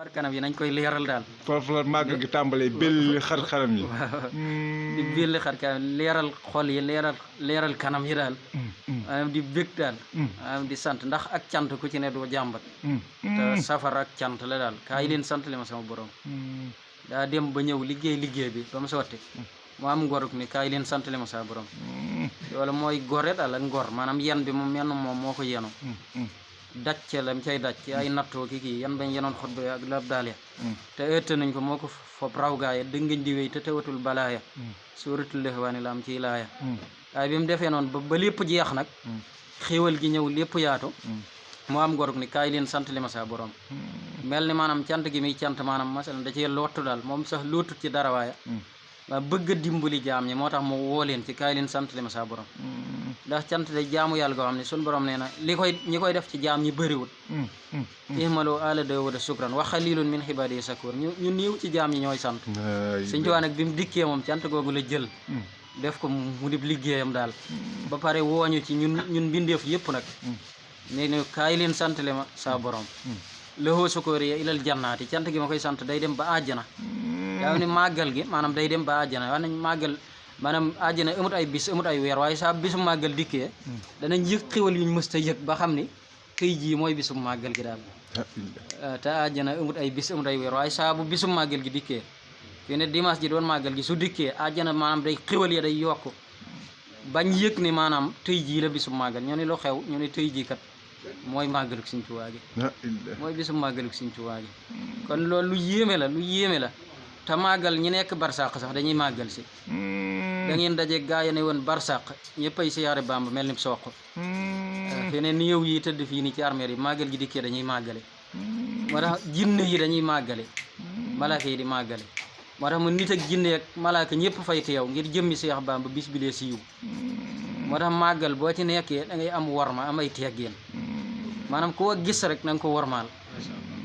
xar kanam yi nañ koy leeral daal. foofu la màggal gi tàmbalee belli xar-xaram yi. di belli xar kanam leeral xol yi leeral kanam yi daal. maanaam di bég daal. maanaam di sant ndax ak cant ku ci ne doo jàmbat. te safar ak cant la daal kaay leen sant li ma sama borom. daa dem ba ñëw liggéey bi ba mu sotti. mu am ngoruk ni kaay leen sant li ma sama borom. loolu mooy gore daal ak ngor maanaam yan bi moom menn moom moo ko yenu. dacce lam cay daj ci ay nattoo kii yan bañ yenoon xutba ak lab daal ya te ëtt nañ ko moo ko fopp raw gaaya dëngañ di wéy te tewatul balaaya suuratul lëxwaani la am ciy laaya waaye bi mu defee noonu ba lépp jeex nag xéewal gi ñëw lépp yaatu moo am ngorug ni kaay leen sant li ma saa borom mel ni maanaam cant gi muy cant maanaam masalan da cee lottu daal moom sax lootut ci dara waaye bëgg a dimbali jaam ñi moo tax mu woo leen ci kaay leen sant li ma saa borom ndax cant day jaamu yàlla goo xam ne suñu borom nee na ñi koy def ci jaam ñi bëriwut ihmalu ala Daawuda shukran wa xalilun min xibaadi shakur ñu néew ci jaam ñi ñooy sant Sëñ Tuubaa nag bi mu dikkee moom cant googu la jël def ko mu dib liggéeyam daal ba pare wooñu ci ñun mbindeef yëpp nag ne kaay leen sant li ma saa borom lahu sukuri ya ilal jannaati cant gi ma koy sant day dem ba àjjana yaa ni màggal gi maanaam day dem ba àjjana wax nañ màggal maanaam àjjana amut ay bis amut ay weer waaye saa bisu màggal dikkee danañ yëg xiwal yuñ mës ta yëg ba xam ni këy jii mooy bisu màggal gi daal te àjjana amut ay bis amut ay weer waaye saa bu bisu màggal gi dikkee fii ne dimanche ji doon màggal gi su dikkee àjjana maanaam day xiwal ya day yokk bañ yëg ni maanaam tëy jii la bisu màggal ñu ni lu xew ñu ni tëy jii kat mooy màggaluk Sëñ Tuubaa gi mooy bisu màggaluk Sëñ Tuubaa gi kon loolu lu yéeme la te màggal ñi nekk barsàq sax dañuy màggal si da ngeen daje gaa yi ne woon barsàq ñëpp ay siyaare Bàmba mel ni soq fii ne néew yi tëdd fii nii ci armeer yi màggal gi dikkee dañuy màggale moo tax jinne yi dañuy màggale malaaka yi di màggale moo tax mu nit ak jinne ak malaaka ñëpp fay teew ngir jëmmi Seex Bàmba bis bi lee siiw moo tax màggal boo ci nekkee da ngay am worma am ay teggeen maanaam koo gis rek na nga ko wormaal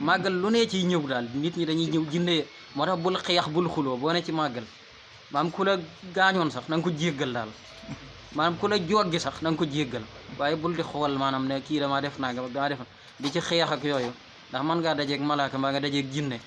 màggal lu ne ciy ñëw daal nit ñi dañuy ñëw jinne moo tax bul xeex bul xuloo boo ne ci màggal maanaam ku la gaañoon sax na nga ko jéggal daal maanaam ku la joggi sax na nga ko jéggal waaye bul di xool maanaam ne kii damaa def nangam ak damaa def di ci xeex ak yooyu ndax mën ngaa dajeeg malaaka mbaa nga dajeeg jinne